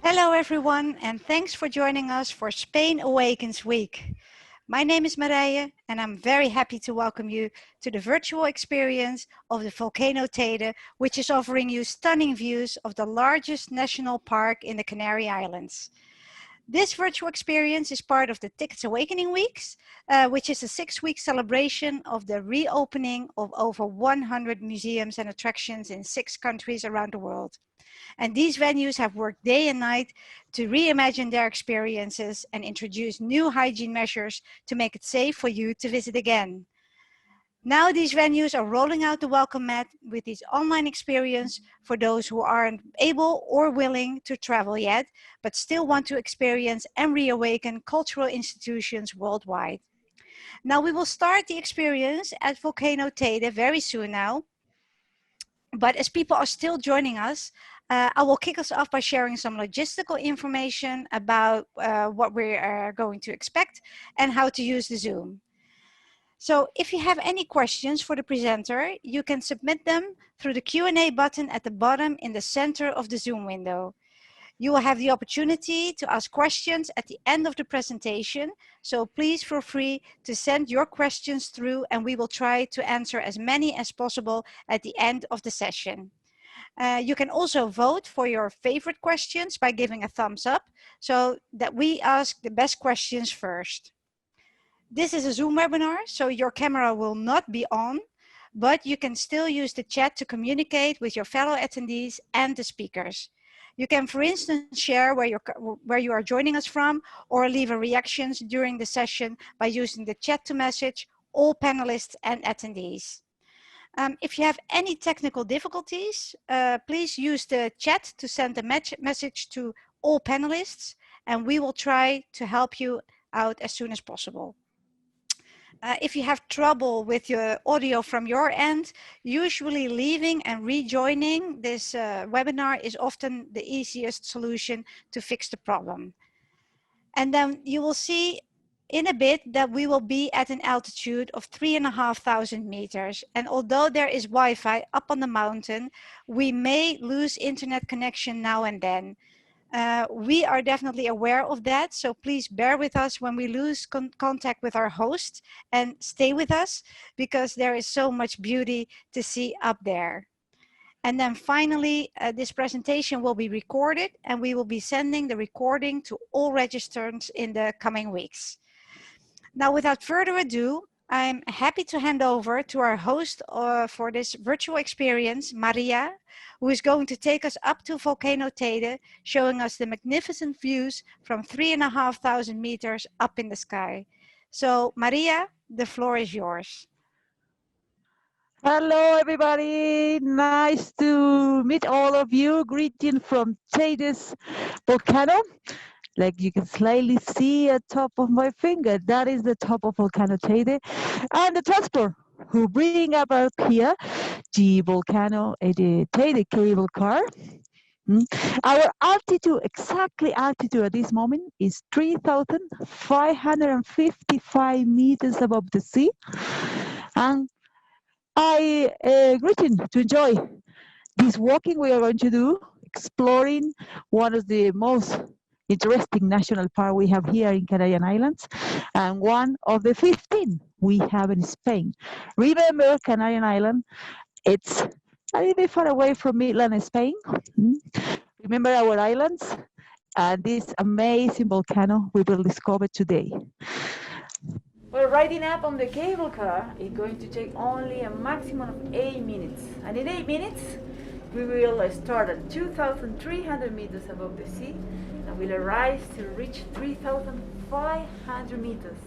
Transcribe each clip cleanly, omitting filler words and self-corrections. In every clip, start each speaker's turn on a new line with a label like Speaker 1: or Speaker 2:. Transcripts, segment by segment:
Speaker 1: Hello everyone, and thanks for joining us for Spain Awakens Week. My name is Marije, and I'm very happy to welcome you to the virtual experience of the Volcano Teide, which is offering you stunning views of the largest national park in the Canary Islands. This virtual experience is part of the Tiqets Awakening Weeks, which is a 6-week celebration of the reopening of over 100 museums and attractions in 6 countries around the world. And these venues have worked day and night to reimagine their experiences and introduce new hygiene measures to make it safe for you to visit again. Now these venues are rolling out the welcome mat with this online experience for those who aren't able or willing to travel yet, but still want to experience and reawaken cultural institutions worldwide. Now we will start the experience at Volcano Teide very soon now. But as people are still joining us, I will kick us off by sharing some logistical information about what we are going to expect and how to use the Zoom. So if you have any questions for the presenter, you can submit them through the Q&A button at the bottom in the center of the Zoom window. You will have the opportunity to ask questions at the end of the presentation, so please feel free to send your questions through and we will try to answer as many as possible at the end of the session. You can also vote for your favorite questions by giving a thumbs up so that we ask the best questions first. This is a Zoom webinar, so your camera will not be on, but you can still use the chat to communicate with your fellow attendees and the speakers. You can, for instance, share where you are joining us from or leave a reactions during the session by using the chat to message all panelists and attendees. If you have any technical difficulties, please use the chat to send a message to all panelists, and we will try to help you out as soon as possible. If you have trouble with your audio from your end, usually leaving and rejoining this webinar is often the easiest solution to fix the problem. And then you will see in a bit that we will be at an altitude of 3,500 meters. And although there is Wi-Fi up on the mountain, we may lose internet connection now and then. We are definitely aware of that, so please bear with us when we lose contact with our host and stay with us because there is so much beauty to see up there. And then finally, this presentation will be recorded and we will be sending the recording to all registrants in the coming weeks. Now, without further ado, I'm happy to hand over to our host for this virtual experience, Maria, who is going to take us up to Volcano Teide, showing us the magnificent views from 3,500 meters up in the sky. So, Maria, the floor is yours.
Speaker 2: Hello, everybody. Nice to meet all of you. Greeting from Teide's volcano. Like you can slightly see at top of my finger, that is the top of Volcano Teide. And the transport who bring up here the volcano, the Teide cable car. Our altitude, exactly altitude at this moment is 3,555 meters above the sea. And I greeting to enjoy this walking we are going to do, exploring one of the most interesting national park we have here in Canarian Islands, and one of the 15 we have in Spain. Remember, Canarian Island, it's a little bit far away from Midland, Spain. Remember our islands and this amazing volcano we will discover today.
Speaker 3: Well, riding up on the cable car is going to take only a maximum of 8 minutes. And in 8 minutes, we will start at 2,300 meters above the sea and will rise to reach 3,500 meters.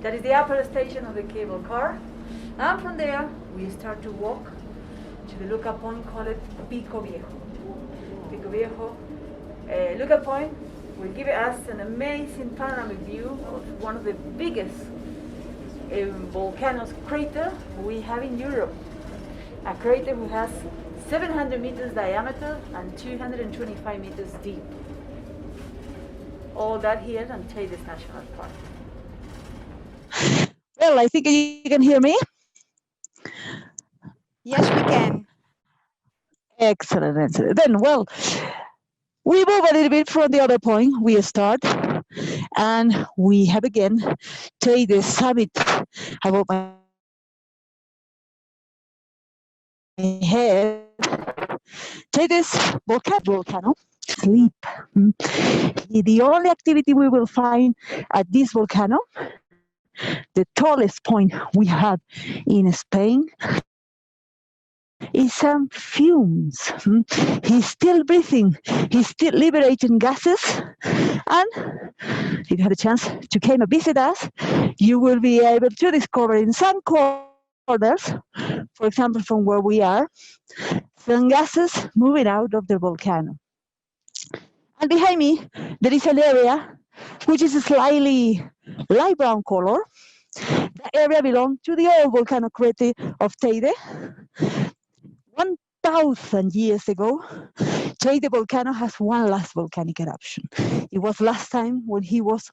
Speaker 3: That is the upper station of the cable car. And from there, we start to walk to the lookout point called Pico Viejo. Pico Viejo lookout point will give us an amazing panoramic view of one of the biggest volcanoes crater we have in Europe. A crater who has 700 meters diameter and 225 meters deep. All that here on Teide's National Park.
Speaker 2: Well, I think you can hear me.
Speaker 1: Yes, we can.
Speaker 2: Excellent. Then, well, We move a little bit from the other point. We start, and we have again Teide summit above my head. Teide's volcano. Sleep. The only activity we will find at this volcano, the tallest point we have in Spain, is some fumes. He's still breathing, he's still liberating gases, and if you had a chance to come and visit us, you will be able to discover in some corners, for example from where we are, some gases moving out of the volcano. And behind me, there is an area which is a slightly light brown color. That area belongs to the old volcano crater of Teide. 1,000 years ago, Teide volcano has one last volcanic eruption. It was last time when he was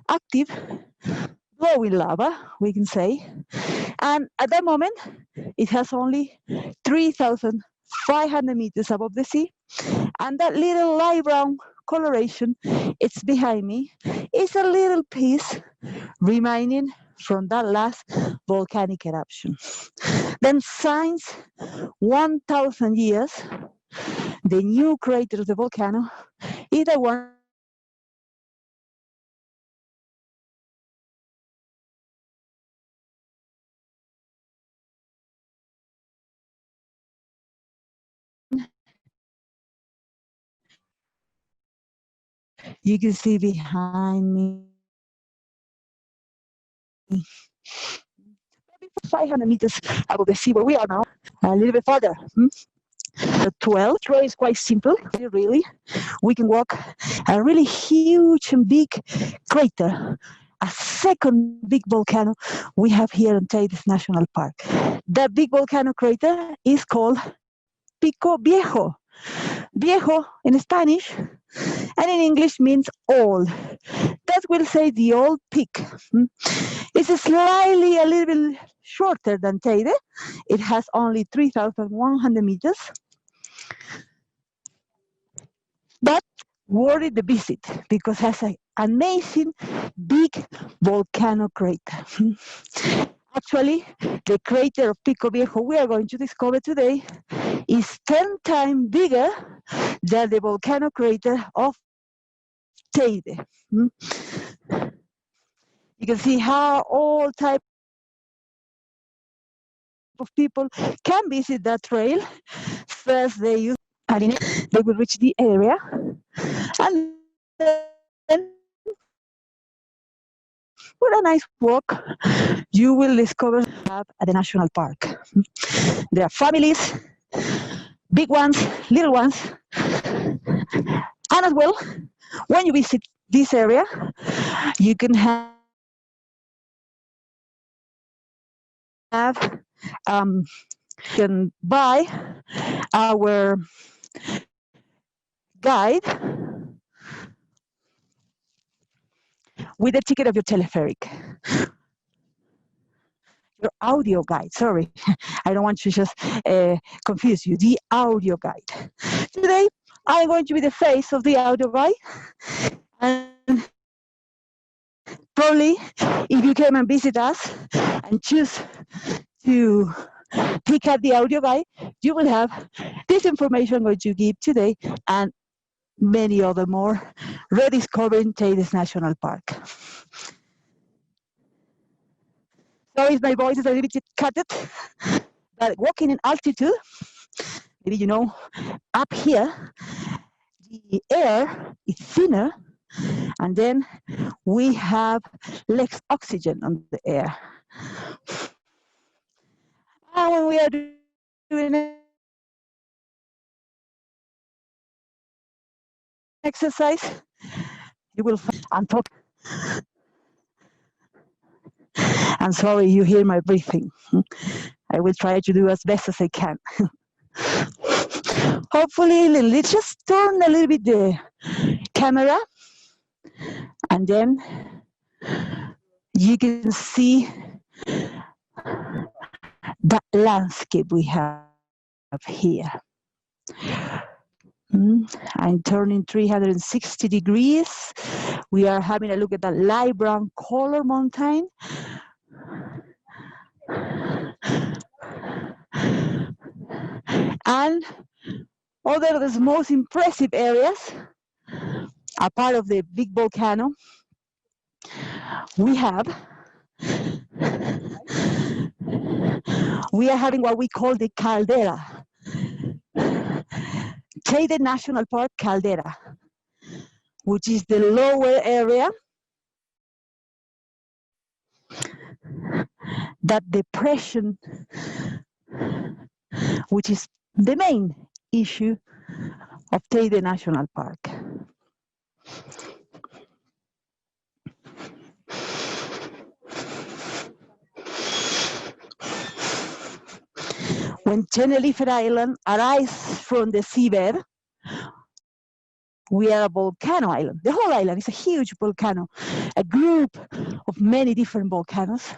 Speaker 2: active, blowing lava, we can say. And at that moment, it has only 3,500 meters above the sea. And that little light brown coloration, it's behind me, is a little piece remaining from that last volcanic eruption. Then since 1,000 years, the new crater of the volcano is the one you can see behind me. 500 meters above the sea where we are now, a little bit further. The 12 trail is quite simple, really. We can walk a really huge and big crater, a second big volcano we have here in Teide National Park. That big volcano crater is called Pico Viejo. Viejo in Spanish and in English means old. That will say the old peak. It's slightly a little bit shorter than Teide. It has only 3,100 meters. But worth the visit because it has an amazing big volcano crater. Actually, the crater of Pico Viejo we are going to discover today is 10 times bigger than the volcano crater of Teide. You can see how all types of people can visit that trail. First, they use they will reach the area, and then with a nice walk, you will discover at the national park. There are families, big ones, little ones, and as well, when you visit this area, you can can buy our guide with the ticket of your telepheric. Your audio guide, sorry, I don't want to just confuse you, the audio guide. Today, I'm going to be the face of the audio guide, and probably if you came and visit us and choose to pick up the audio guide, you will have this information I'm going to give today and many other more rediscovering Teide National Park. Sorry if my voice is a little bit cut, but walking in altitude, maybe you know, up here, the air is thinner, and then we have less oxygen on the air. And when we are doing exercise, you will find on top. I'm sorry you hear my breathing. I will try to do as best as I can. Hopefully, let's just turn a little bit the camera, and then you can see the landscape we have here. I'm turning 360 degrees. We are having a look at the light brown color mountain. And other of the most impressive areas are part of the big volcano. We are having what we call the caldera. Teide National Park caldera, which is the lower area that depression, which is the main issue of Teide National Park. When Tenerife Island arises from the seabed, we are a volcano island. The whole island is a huge volcano, a group of many different volcanoes.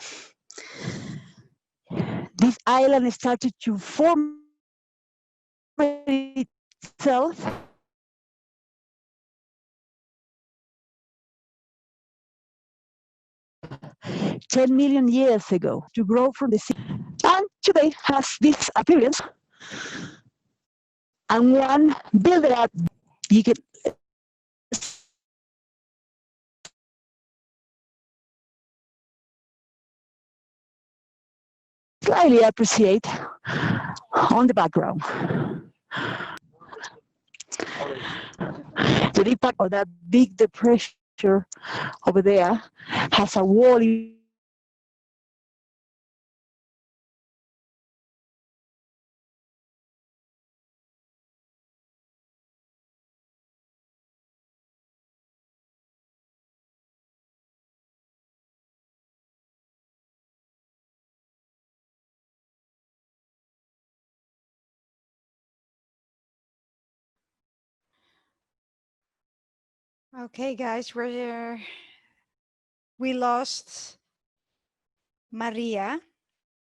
Speaker 2: This island started to form itself $10 million years ago to grow from the sea, and today has this appearance. And one build it up, you can slightly appreciate on the background. The impact of that big depression over there has a wall.
Speaker 1: Okay, guys, we lost Maria,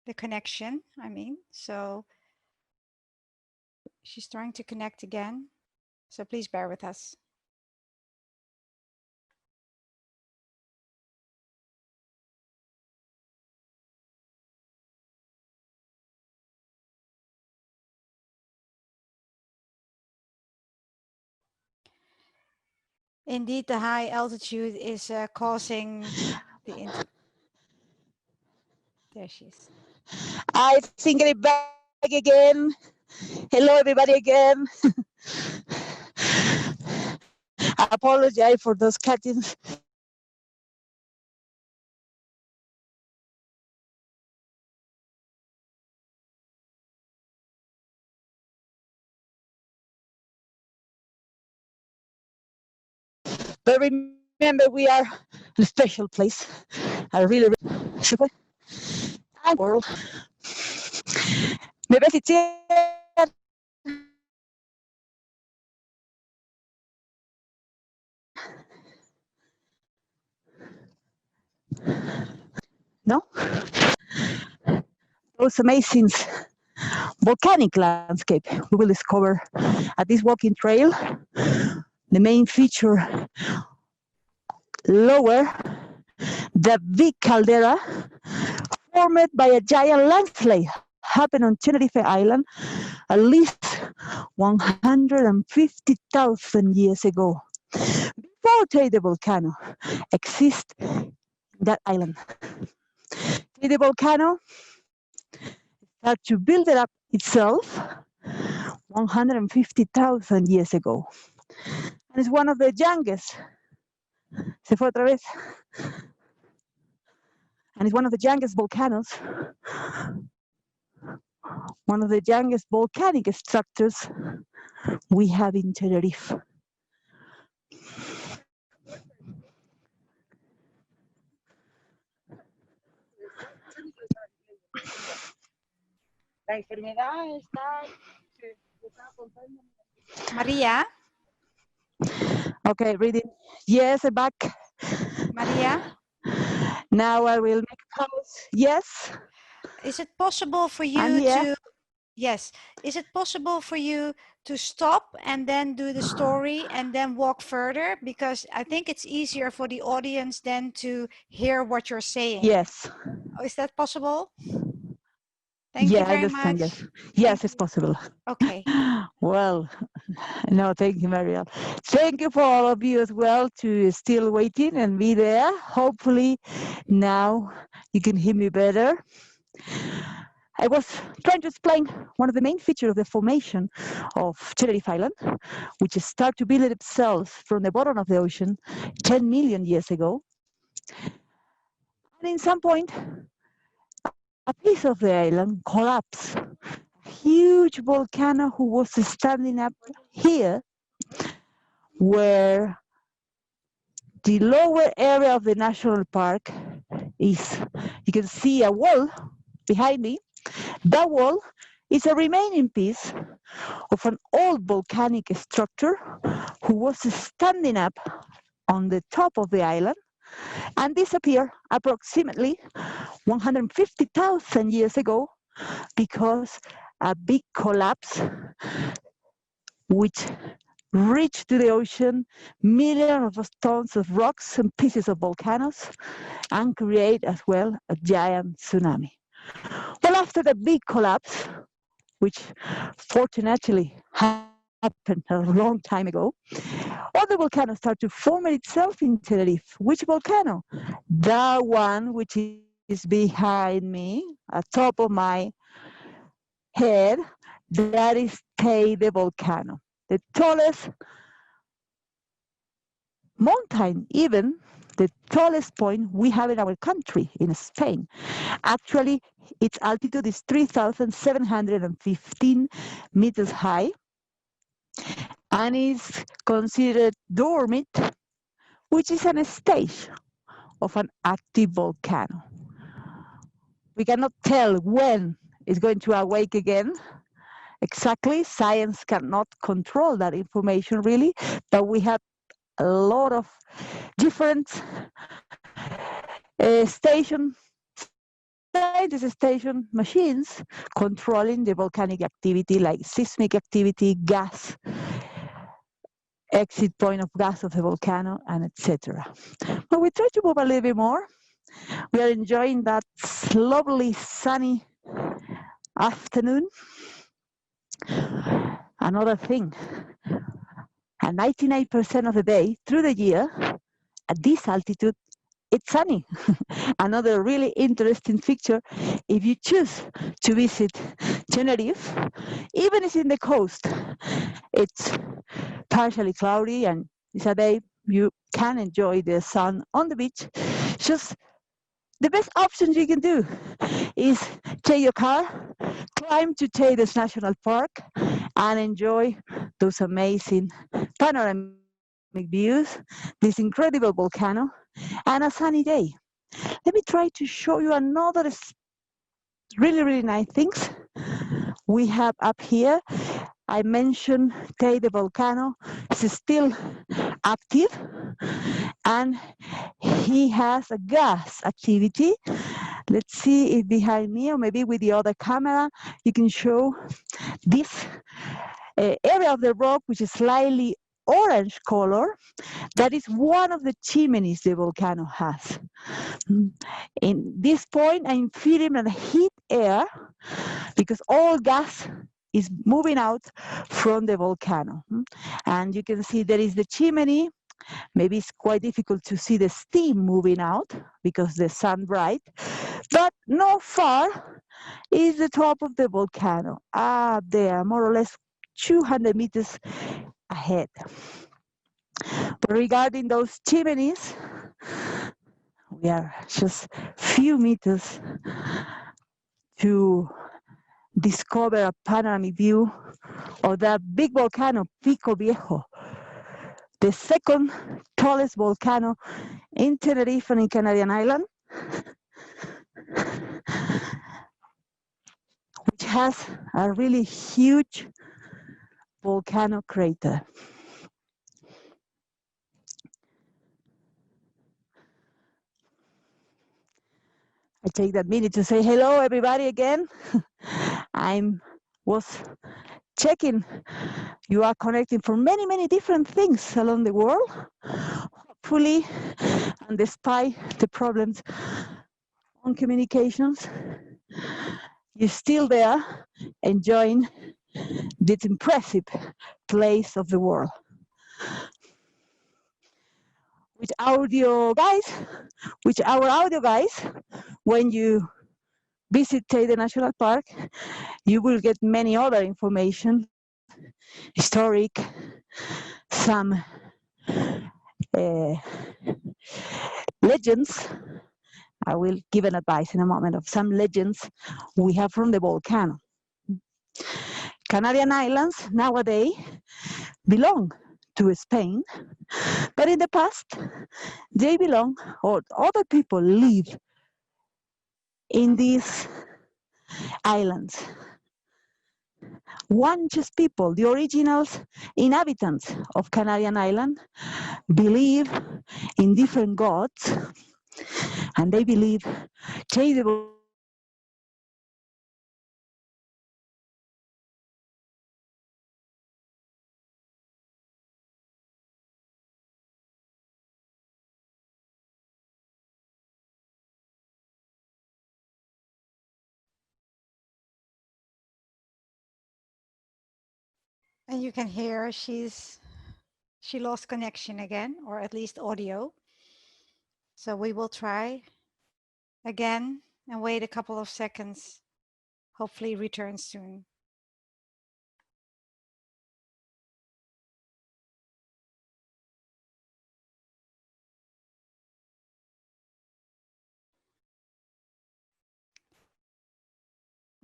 Speaker 1: the connection, so she's trying to connect again. So please bear with us. Indeed, the high altitude is causing the internet. There she is.
Speaker 2: I think I'm back again. Hello, everybody again. I apologize for those cuttings. But remember, we are in a special place. I really super and world. Me ves no? Those amazing volcanic landscape we will discover at this walking trail. The main feature lower, the big caldera formed by a giant landslide happened on Tenerife Island at least 150,000 years ago. Before Teide volcano exists that island. Teide volcano started to build it up itself 150,000 years ago. And it's one of the youngest. Se fue otra vez. And it's one of the youngest volcanoes, one of the youngest volcanic structures we have in Tenerife.
Speaker 1: La enfermedad está Maria?
Speaker 2: Okay, reading. Yes, I'm back.
Speaker 1: Maria?
Speaker 2: Now I will make a pause. Yes.
Speaker 1: Is it possible for you to Yes. Is it possible for you to stop and then do the story and then walk further? Because I think it's easier for the audience then to hear what you're saying.
Speaker 2: Yes.
Speaker 1: Is that possible? Thank
Speaker 2: Yeah,
Speaker 1: you
Speaker 2: I
Speaker 1: very
Speaker 2: understand.
Speaker 1: much.
Speaker 2: Yes.
Speaker 1: Thank
Speaker 2: Yes, it's
Speaker 1: you.
Speaker 2: possible.
Speaker 1: Okay.
Speaker 2: Well, no, thank you, Marielle. Thank you for all of you as well to still waiting and be there. Hopefully now you can hear me better. I was trying to explain one of the main features of the formation of Tenerife Island, which started to build itself from the bottom of the ocean 10 million years ago. And in some point, a piece of the island collapsed. A huge volcano who was standing up here where the lower area of the national park is. You can see a wall behind me. That wall is a remaining piece of an old volcanic structure who was standing up on the top of the island and disappeared approximately 150,000 years ago because a big collapse which reached to the ocean millions of tons of rocks and pieces of volcanoes and create as well a giant tsunami. Well, after the big collapse, which fortunately happened a long time ago, all the volcanoes start to form itself in Tenerife. Which volcano? The one which is behind me, at top of my head, that is Teide volcano, the tallest mountain, even the tallest point we have in our country, in Spain. Actually, its altitude is 3,715 meters high and is considered dormant, which is a stage of an active volcano. We cannot tell when it's going to awake again. Exactly, science cannot control that information really, but we have a lot of different station machines controlling the volcanic activity like seismic activity, gas, exit point of gas of the volcano, and etc. But we try to move a little bit more. We are enjoying that lovely sunny afternoon. Another thing, and 99% of the day through the year at this altitude, it's sunny. Another really interesting feature, if you choose to visit Tenerife, even if it's in the coast, it's partially cloudy and it's a day you can enjoy the sun on the beach. Just the best option you can do is take your car, climb to Teide National Park, and enjoy those amazing panoramic views, this incredible volcano, and a sunny day. Let me try to show you another really nice things we have up here. I mentioned Teide volcano is still active and he has a gas activity. Let's see if behind me or maybe with the other camera you can show this area of the rock which is slightly orange color. That is one of the chimneys the volcano has. In this point I'm feeling a heat air because all gas is moving out from the volcano. And you can see there is the chimney. Maybe it's quite difficult to see the steam moving out because the sun bright, but not far is the top of the volcano, up there, more or less 200 meters ahead. But regarding those chimneys, we are just few meters to discover a panoramic view of that big volcano, Pico Viejo, the second tallest volcano in Tenerife and in Canarian Island, which has a really huge volcano crater. I take that minute to say hello everybody again. I'm was checking. You are connecting for many, many different things along the world. Hopefully, and despite the problems on communications, you're still there enjoying this impressive place of the world. With our audio guys, when you visit Teide National Park, you will get many other information, historic, some legends. I will give an advice in a moment of some legends we have from the volcano. Canarian Islands nowadays belong to Spain, but in the past they belong, or other people live in these islands. Guanches people, the originals inhabitants of Canarian Island, believe in different gods, and they believe Teide
Speaker 1: And you can hear she lost connection again, or at least audio. So we will try again and wait a couple of seconds. Hopefully return soon.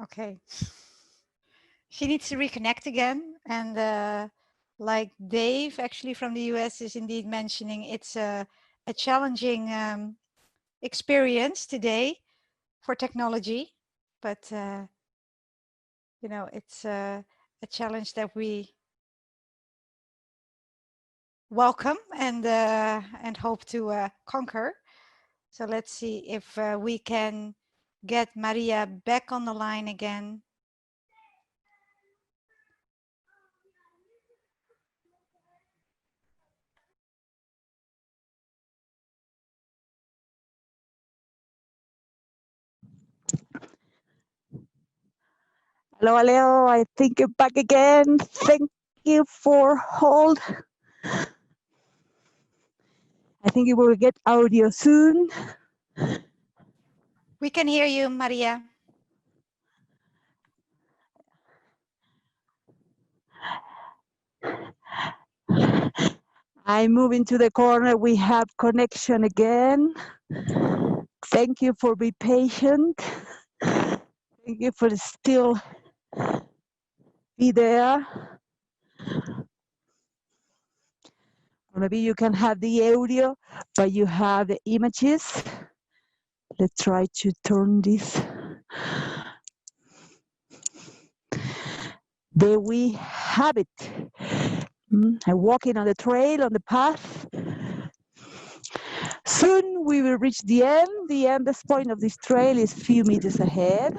Speaker 1: Okay. She needs to reconnect again. And like Dave, actually from the US, is indeed mentioning, it's a challenging experience today for technology. But, you know, it's a challenge that we welcome and hope to conquer. So let's see if we can get Maria back on the line again.
Speaker 2: Hello, hello, I think you're back again. Thank you for hold. I think you will get audio soon.
Speaker 1: We can hear you, Maria.
Speaker 2: I move into the corner. We have connection again. Thank you for being patient. Thank you for still be there. Or maybe you can have the audio, but you have the images. Let's try to turn this. There we have it. I'm walking on the trail, on the path. Soon we will reach the end. The endest point of this trail is a few meters ahead.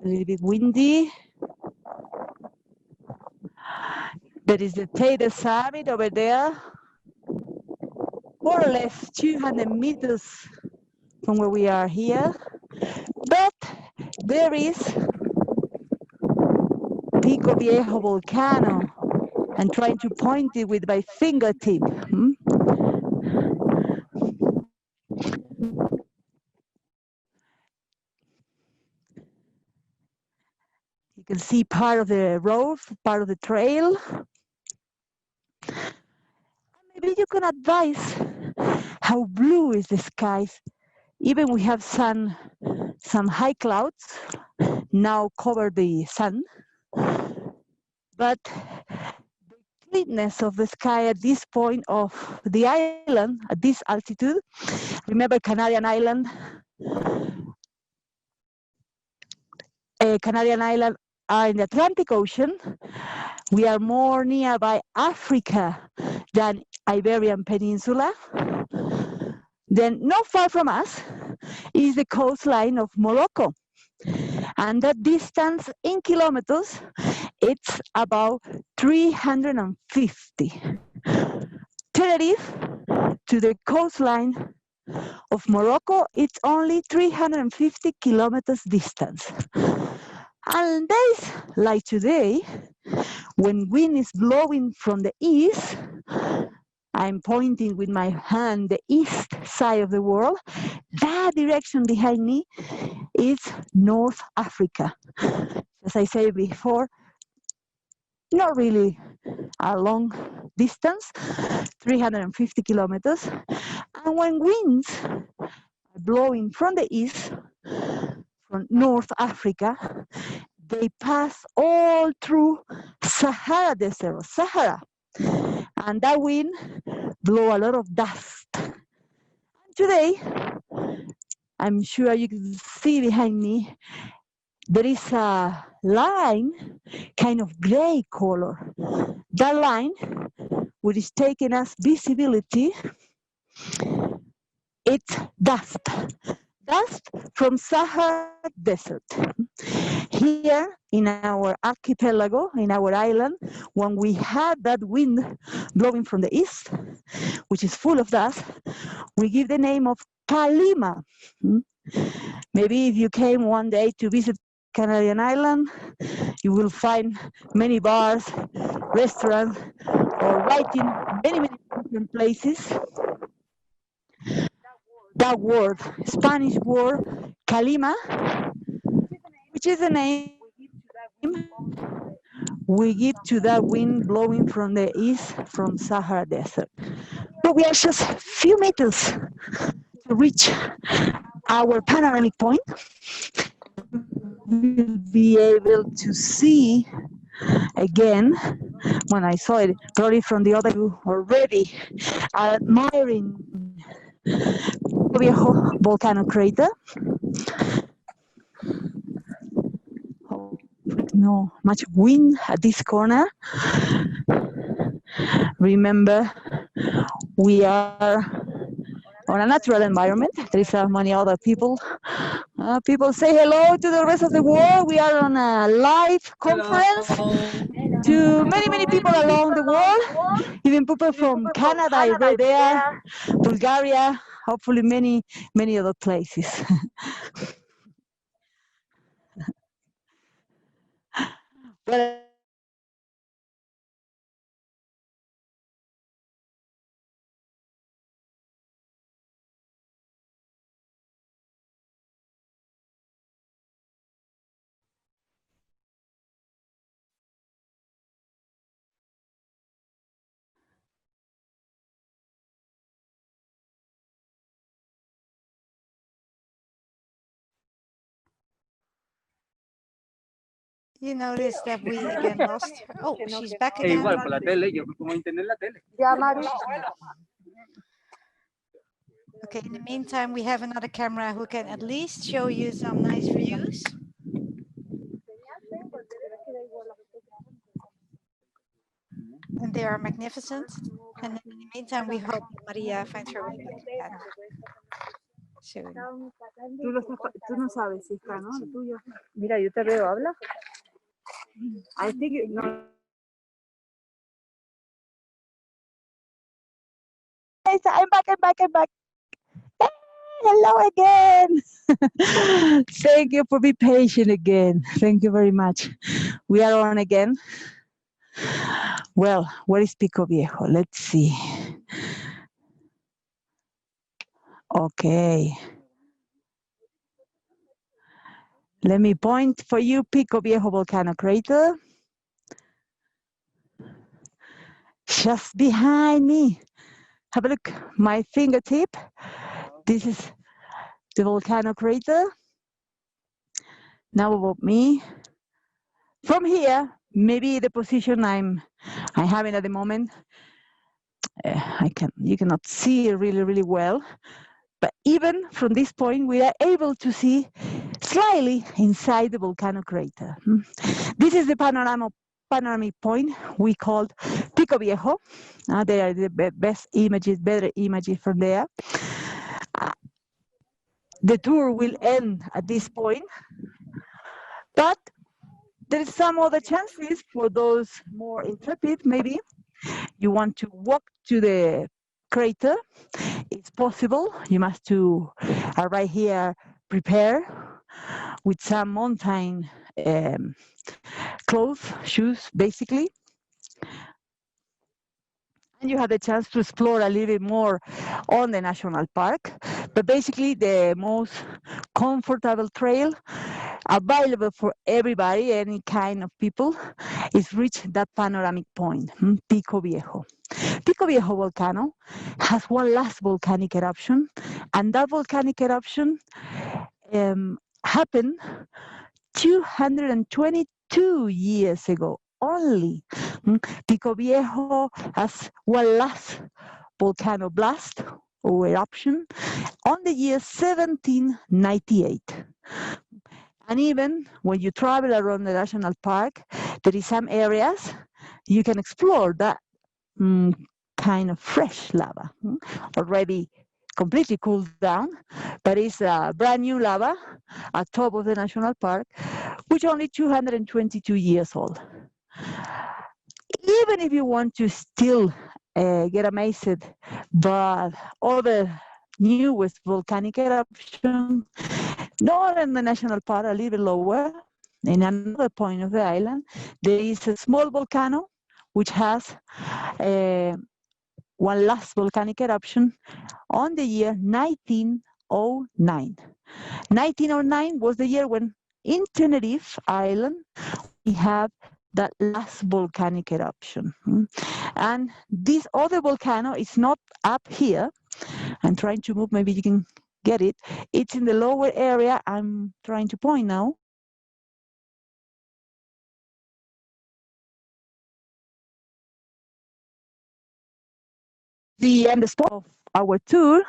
Speaker 2: A little bit windy. There is the Teide summit over there. More or less 200 meters from where we are here. But there is Pico Viejo volcano. I'm trying to point it with my fingertip. You can see part of the road, part of the trail. Maybe you can advise how blue is the skies. Even we have some high clouds now cover the sun, but the cleanness of the sky at this point of the island, at this altitude, remember Canarian Island, Canarian Island are in the Atlantic Ocean. We are more nearby Africa than Iberian Peninsula. Then not far from us is the coastline of Morocco. And that distance in kilometers, it's about 350. Tenerife to the coastline of Morocco, it's only 350 kilometers distance. And days like today, when wind is blowing from the east, I'm pointing with my hand the east side of the world, that direction behind me is North Africa. As I said before, not really a long distance, 350 kilometers. And when winds are blowing from the east, from North Africa, they pass all through Sahara Desert, Sahara. And that wind blow a lot of dust. Today, I'm sure you can see behind me, there is a line, kind of gray color. That line, which is taking us visibility, it's dust. Dust from Sahara Desert. Here in our archipelago, in our island, when we had that wind blowing from the east, which is full of dust, we give the name of Kalima. Maybe if you came one day to visit Canadian island, you will find many bars, restaurants, or writing many different places. That word, Spanish word, Kalima, which is the name we give to that wind blowing from the east, from Sahara Desert. But we are just a few meters to reach our panoramic point. We'll be able to see again, when I saw it, probably from the other view already, admiring Pico Viejo volcano crater. No much wind at this corner. Remember, we are on a natural environment. There is many other people. People say hello to the rest of the world. We are on a live conference to many people along the world. Even people from Canada right there, Bulgaria, hopefully many other places. Well,
Speaker 1: You notice that we again lost her. Oh, she's back again.
Speaker 4: Igual por la tele, yo como internet la tele.
Speaker 1: Okay, in the meantime, we have another camera who can at least show you some nice views. And they are magnificent. And in the meantime, we hope Maria finds her way back again. Soon.
Speaker 3: Tú no sabes si está, ¿no? Lo tuyo. Mira, yo te veo, habla. I think no.
Speaker 2: I'm back. Hey, hello again. Thank you for being patient again. Thank you very much. We are on again. Well, where is Pico Viejo? Let's see. Okay. Let me point for you, Pico Viejo volcano crater. Just behind me. Have a look, my fingertip. This is the volcano crater. Now about me. From here, maybe the position I'm having at the moment, you cannot see it really well. But even from this point, we are able to see slightly inside the volcano crater. This is the panorama panoramic point we called Pico Viejo. There are the best images, better images from there. The tour will end at this point, but there's some other chances for those more intrepid, maybe. You want to walk to the crater, it's possible. You must to arrive here prepared with some mountain clothes, shoes, basically. And you have the chance to explore a little bit more on the national park. But basically, the most comfortable trail available for everybody, any kind of people, is reach that panoramic point, Pico Viejo. Pico Viejo volcano has one last volcanic eruption, and that volcanic eruption happened 222 years ago only. Pico Viejo has one last volcano blast or eruption on the year 1798. And even when you travel around the national park, there is some areas you can explore that kind of fresh lava, already completely cooled down, but it's a brand new lava at top of the national park, which only 222 years old. Even if you want to still get amazed by other newest volcanic eruption, not in the national park, a little bit lower, in another point of the island, there is a small volcano which has one last volcanic eruption on the year 1909. 1909 was the year when in Tenerife Island we have that last volcanic eruption. And this other volcano is not up here. I'm trying to move, maybe you can get it. It's in the lower area I'm trying to point now. The end stop of our tour.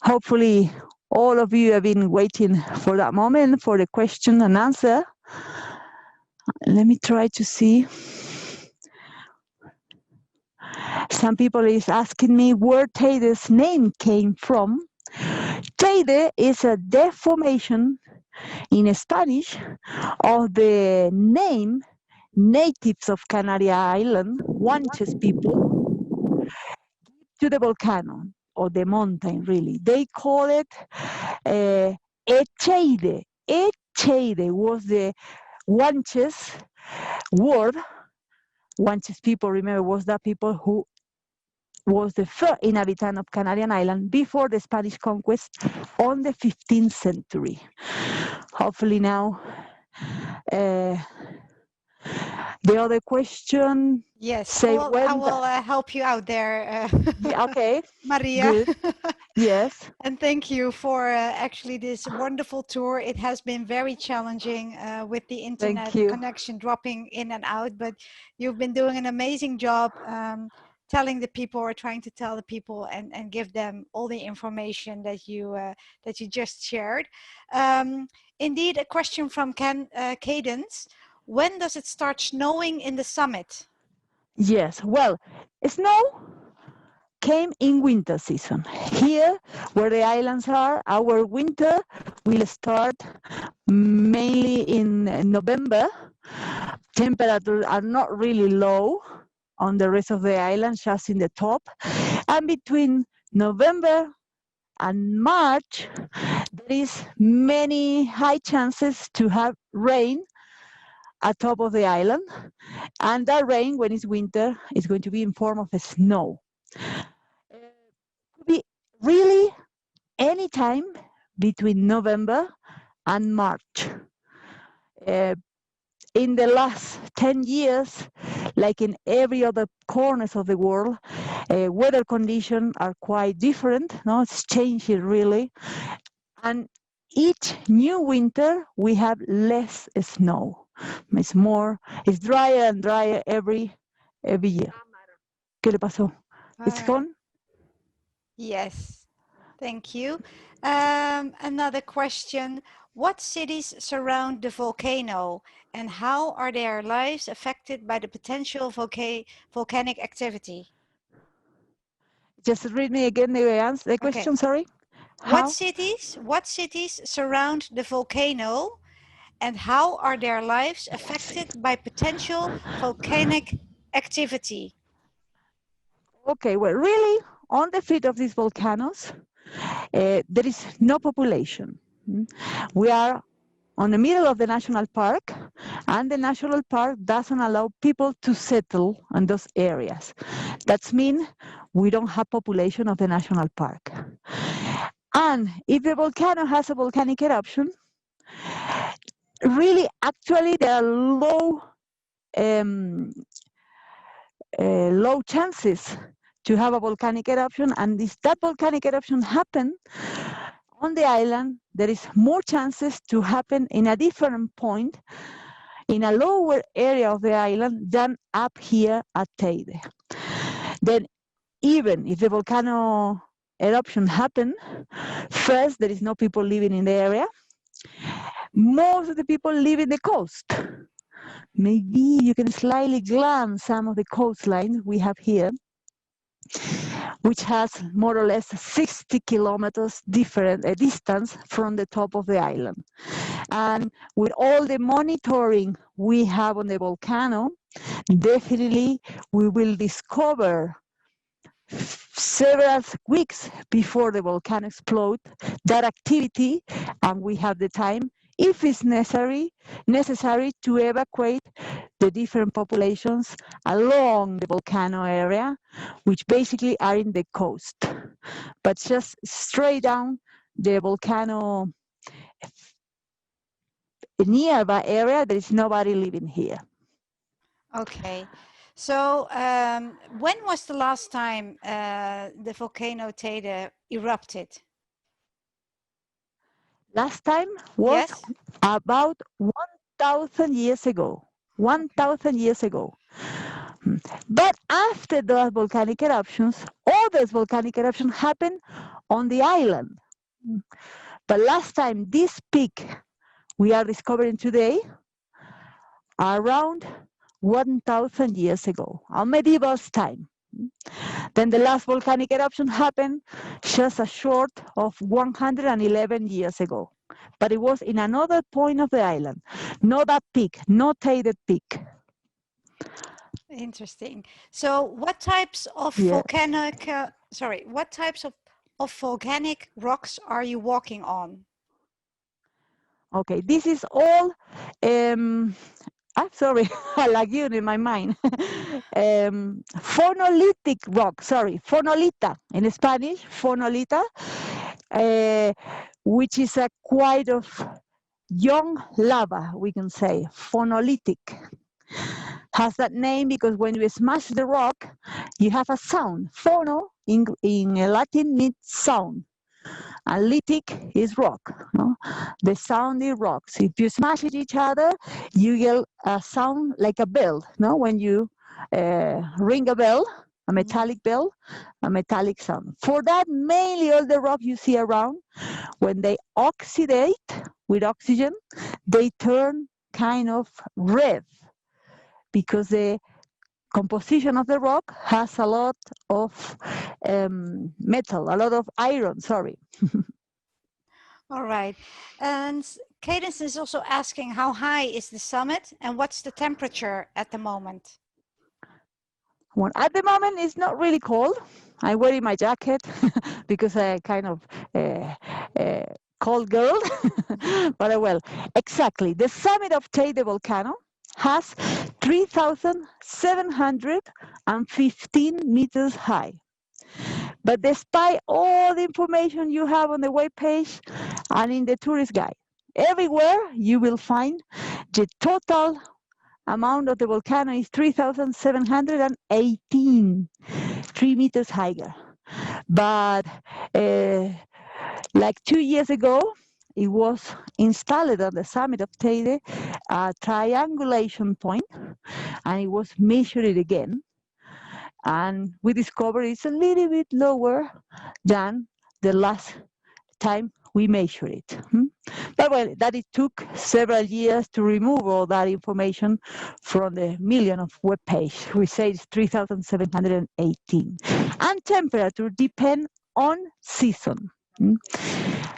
Speaker 2: Hopefully all of you have been waiting for that moment for the question and answer. Let me try to see. Some people is asking me where Teide's name came from. Teide is a deformation in Spanish of the name natives of Canary Island, Guanches people, to the volcano or the mountain, really. They call it Echeide. Echeide was the Guanches word. Guanches people, remember, was that people who was the first inhabitant of Canarian Island before the Spanish conquest on the 15th century. Hopefully now, the other question.
Speaker 1: Yes, I will help you out there.
Speaker 2: Yeah, okay.
Speaker 1: Maria.
Speaker 2: Good. Yes.
Speaker 1: And thank you for actually this wonderful tour. It has been very challenging with the internet connection dropping in and out, but you've been doing an amazing job telling the people or trying to tell the people and give them all the information that you just shared. Indeed, a question from Cadence. When does it start snowing in the summit?
Speaker 2: Yes, well, snow came in winter season. Here, where the islands are, our winter will start mainly in November. Temperatures are not really low on the rest of the island, just in the top. And between November and March, there is many high chances to have rain at top of the island. And that rain, when it's winter, is going to be in form of snow. Could be really any time between November and March. In the last 10 years, like in every other corners of the world, weather conditions are quite different. No, it's changing really. And each new winter, we have less snow. It's drier and drier every year. ¿Qué le pasó? It's gone?
Speaker 1: Yes. Thank you. Another question. What cities surround the volcano and how are their lives affected by the potential volcanic activity?
Speaker 2: Just read me again the question,
Speaker 1: Okay.
Speaker 2: sorry.
Speaker 1: What
Speaker 2: How?
Speaker 1: cities surround the volcano and how are their lives affected by potential volcanic activity?
Speaker 2: Okay, well, really, on the feet of these volcanoes, there is no population. We are on the middle of the national park, and the national park doesn't allow people to settle on those areas. That means we don't have population of the national park. And if the volcano has a volcanic eruption, really, actually, there are um, low chances to have a volcanic eruption, and if that volcanic eruption happen on the island, there is more chances to happen in a different point in a lower area of the island than up here at Teide. Then even if the volcano eruption happen, first there is no people living in the area. Most of the people live in the coast. Maybe you can slightly glance some of the coastline we have here, which has more or less 60 kilometers different distance from the top of the island. And with all the monitoring we have on the volcano, definitely we will discover several weeks before the volcano explodes that activity, and we have the time, if it's necessary to evacuate the different populations along the volcano area, which basically are in the coast. But just straight down the volcano nearby area, there is nobody living here.
Speaker 1: Okay. So when was the last time the volcano Teide erupted?
Speaker 2: Last time was
Speaker 1: Yes?
Speaker 2: about 1,000 years ago. 1,000 years ago. But after those volcanic eruptions, all those volcanic eruptions happened on the island. But last time, this peak we are discovering today, around 1,000 years ago, a medieval time. Then the last volcanic eruption happened just a short of 111 years ago. But it was in another point of the island, not that peak, not Teide peak.
Speaker 1: Interesting. So what types of
Speaker 2: Yeah.
Speaker 1: what types of volcanic rocks are you walking on?
Speaker 2: Okay, this is all, I'm sorry, I lagoon in my mind. Phonolithic rock, phonolita in Spanish, phonolita, which is a quite of young lava, we can say, phonolithic. Has that name because when you smash the rock, you have a sound. Phono in Latin means sound. And lithic is rock. No? The sound is rocks. If you smash each other, you get a sound like a bell. No? When you ring a bell, a metallic bell, a metallic sound. For that, mainly all the rock you see around, when they oxidate with oxygen, they turn kind of red because the composition of the rock has a lot of metal, a lot of iron, sorry.
Speaker 1: All right. And Cadence is also asking how high is the summit and what's the temperature at the moment?
Speaker 2: Well, at the moment, it's not really cold. I'm wearing my jacket because I kind of cold girl. But well, exactly. The summit of Teide volcano has 3,715 meters high. But despite all the information you have on the web page and in the tourist guide, everywhere you will find the total amount of the volcano is 3,718, 3 meters higher. But like 2 years ago, it was installed on the summit of Teide, a triangulation point, and it was measured again. And we discovered it's a little bit lower than the last time we measure it. But well, that it took several years to remove all that information from the million of web page. We say it's 3,718. And temperature depend on season.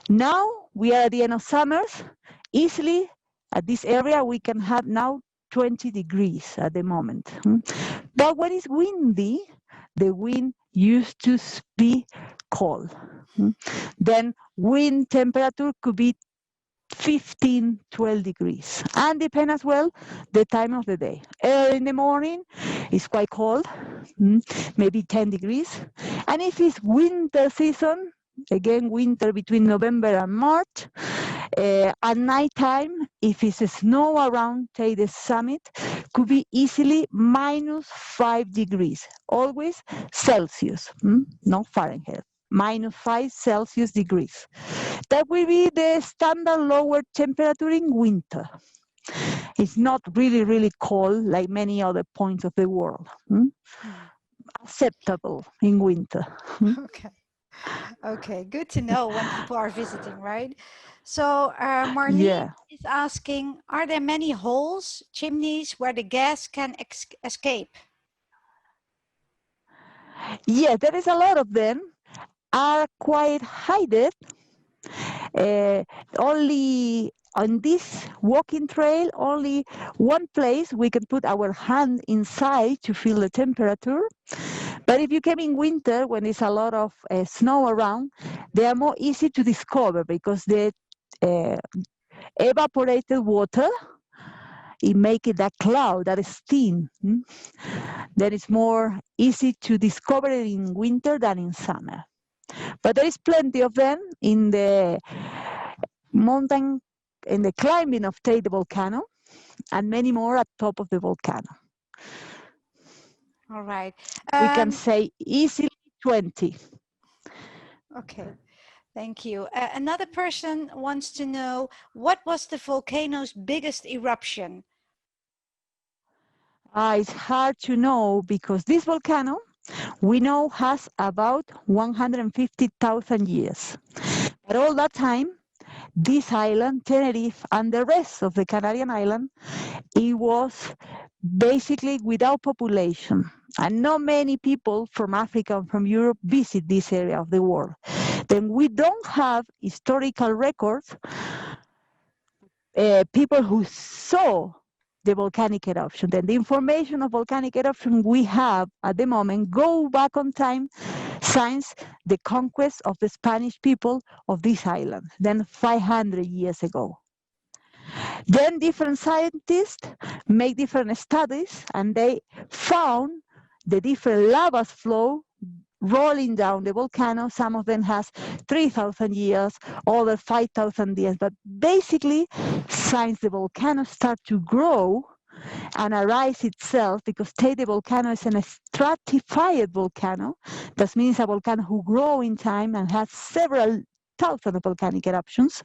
Speaker 2: Now we are at the end of summers. Easily at this area we can have now 20 degrees at the moment. But when it's windy, the wind used to be cold. Then wind temperature could be 15, 12 degrees. And depend as well the time of the day. Early in the morning, it's quite cold, maybe 10 degrees. And if it's winter season, again, winter between November and March, at night time, if it's snow around Teide summit, could be easily -5 degrees, always Celsius, not Fahrenheit, -5 Celsius degrees. That will be the standard lower temperature in winter. It's not really, really cold like many other points of the world. Acceptable in winter.
Speaker 1: Okay. Okay, good to know when people are visiting, right? So Marlene is asking, are there many holes, chimneys where the gas can escape?
Speaker 2: Yeah, there is a lot of them. Are quite hidden. Only on this walking trail, only one place we can put our hand inside to feel the temperature. But if you came in winter, when there's a lot of snow around, they are more easy to discover because the evaporated water, it makes it that cloud, that steam. That is more easy to discover it in winter than in summer. But there is plenty of them in the mountain, in the climbing of Teide volcano, and many more at top of the volcano.
Speaker 1: All right.
Speaker 2: We can say easily 20.
Speaker 1: Okay, thank you. Another person wants to know, what was the volcano's biggest eruption?
Speaker 2: It's hard to know because this volcano, we know, has about 150,000 years. But all that time, this island, Tenerife, and the rest of the Canarian island, it was basically without population. And not many people from Africa and from Europe visit this area of the world. Then we don't have historical records, people who saw the volcanic eruption. Then the information of volcanic eruption we have at the moment go back on time since the conquest of the Spanish people of this island, then 500 years ago. Then different scientists make different studies and they found the different lava flow rolling down the volcano. Some of them has 3,000 years, other 5,000 years. But basically, since the volcano start to grow and arise itself, because Teide volcano is a stratified volcano, that means a volcano who grow in time and has several thousand of volcanic eruptions.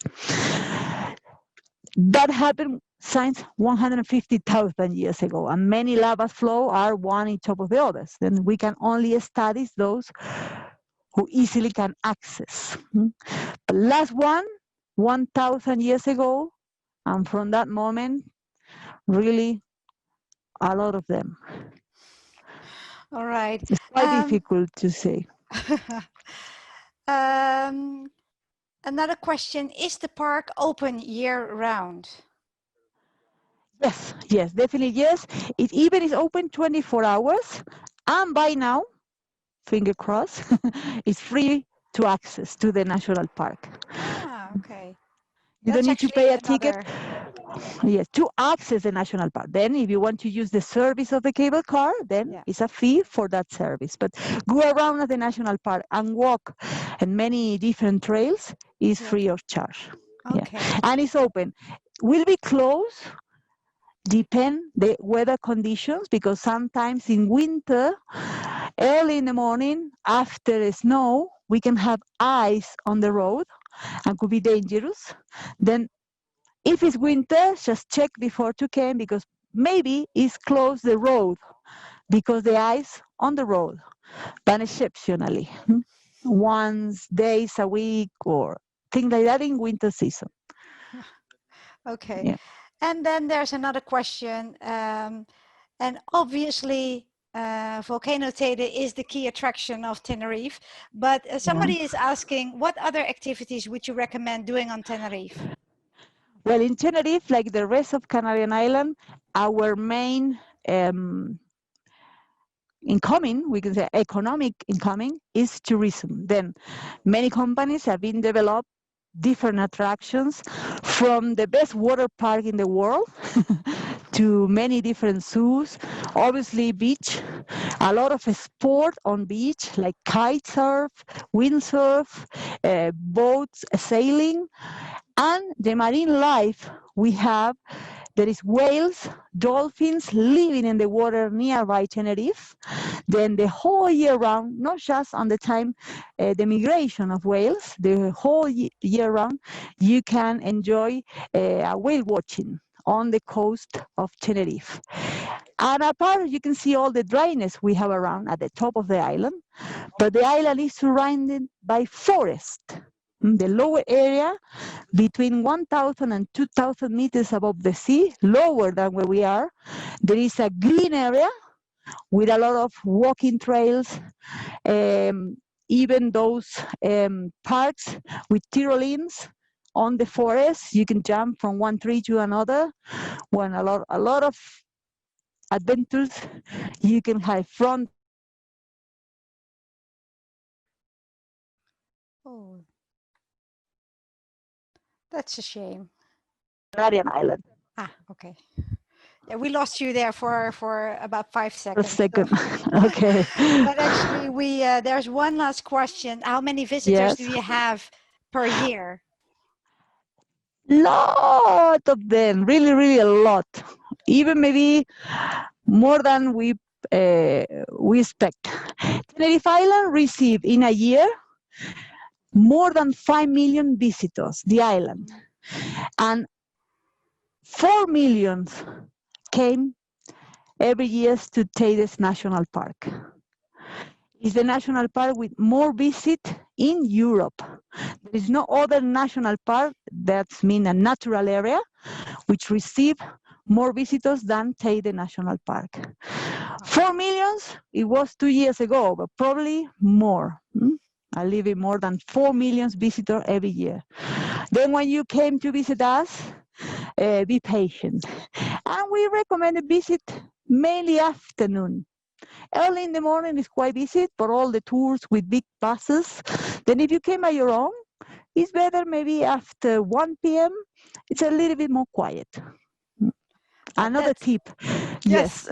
Speaker 2: That happened since 150,000 years ago, and many lava flows are one on top of the others. Then we can only study those who easily can access. The last one, 1,000 years ago, and from that moment, really a lot of them.
Speaker 1: All right.
Speaker 2: It's quite difficult to say.
Speaker 1: Another question, is the park open year-round?
Speaker 2: Yes, definitely yes. It even is open 24 hours, and by now, finger crossed, it's free to access to the national park.
Speaker 1: Ah, okay.
Speaker 2: You don't need to pay a ticket. Yes, to access the national park. Then if you want to use the service of the cable car, then it's a fee for that service. But go around at the national park and walk in many different trails is free of charge.
Speaker 1: Okay.
Speaker 2: Yeah. And it's open. Will be closed, depend the weather conditions, because sometimes in winter, early in the morning, after the snow, we can have ice on the road and could be dangerous. Then if it's winter, just check before to come, because maybe it's closed the road because the ice on the road, but exceptionally. once days a week or things like that in winter season.
Speaker 1: Okay.
Speaker 2: Yeah.
Speaker 1: And then there's another question. And obviously, Volcano Teide is the key attraction of Tenerife. But somebody is asking, what other activities would you recommend doing on Tenerife?
Speaker 2: Well, in Tenerife, like the rest of Canarian Island, our main incoming, we can say economic incoming, is tourism. Then many companies have been developed different attractions, from the best water park in the world to many different zoos, obviously beach, a lot of sport on beach like kite surf, windsurf, boats, sailing, and the marine life we have. There is whales, dolphins living in the water nearby Tenerife. Then the whole year round, not just on the time, the migration of whales, the whole year round, you can enjoy whale watching on the coast of Tenerife. And apart, you can see all the dryness we have around at the top of the island, but the island is surrounded by forest. The lower area, between 1,000 and 2,000 meters above the sea, lower than where we are, there is a green area with a lot of walking trails, even those parks with tyrolines on the forest. You can jump from one tree to another. A lot of adventures you can have from
Speaker 1: Oh, that's a shame.
Speaker 2: Canarian Island.
Speaker 1: Ah, okay. Yeah, we lost you there for about 5
Speaker 2: A
Speaker 1: seconds.
Speaker 2: second.
Speaker 1: So.
Speaker 2: Okay.
Speaker 1: But actually, there's one last question. How many visitors do
Speaker 2: Yes.
Speaker 1: you have per year?
Speaker 2: Lot of them, really, really a lot. Even maybe more than we expect. Tenerife Island receive in a year more than 5 million visitors, the island. And 4 million came every year to Teides National Park. It's the national park with more visit in Europe. There is no other national park that's mean a natural area which receive more visitors than Teide National Park. 4 millions, it was 2 years ago, but probably more. I live in more than 4 million visitors every year. Then when you came to visit us, be patient. And we recommend a visit mainly afternoon. Early in the morning is quite busy, but all the tours with big buses. Then if you came by your own, it's better maybe after 1 p.m. It's a little bit more quiet. Another tip. Yes.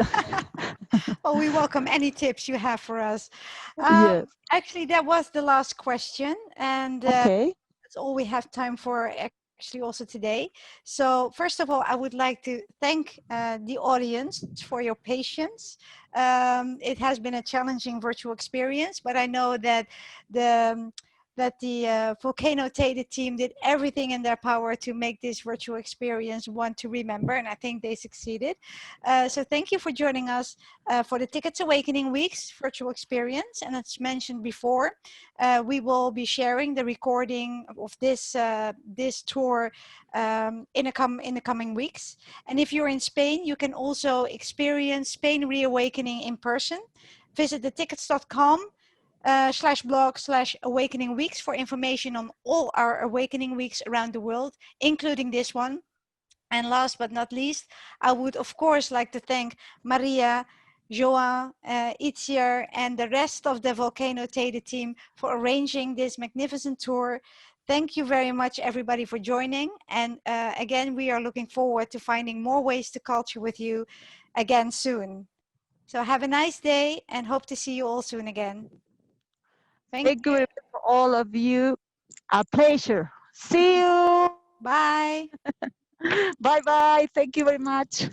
Speaker 1: Well, we welcome any tips you have for us.
Speaker 2: Yes.
Speaker 1: Actually, that was the last question. And
Speaker 2: Okay.
Speaker 1: that's all we have time for actually also today. So first of all, I would like to thank the audience for your patience. It has been a challenging virtual experience, but I know that the Volcano Teide team did everything in their power to make this virtual experience one to remember, and I think they succeeded. So thank you for joining us for the Tiqets Awakening Weeks virtual experience. And as mentioned before, we will be sharing the recording of this tour in the coming weeks. And if you're in Spain, you can also experience Spain Reawakening in person. Visit thetickets.com /blog/awakening weeks for information on all our awakening weeks around the world, including this one. And last but not least, I would of course like to thank Maria, Joa, Itziar, and the rest of the Volcano Teide team for arranging this magnificent tour. Thank you very much, everybody, for joining. And again, we are looking forward to finding more ways to culture with you again soon. So have a nice day and hope to see you all soon again.
Speaker 2: Thank you for all of you. A pleasure. See you.
Speaker 1: Bye.
Speaker 2: Bye bye. Thank you very much.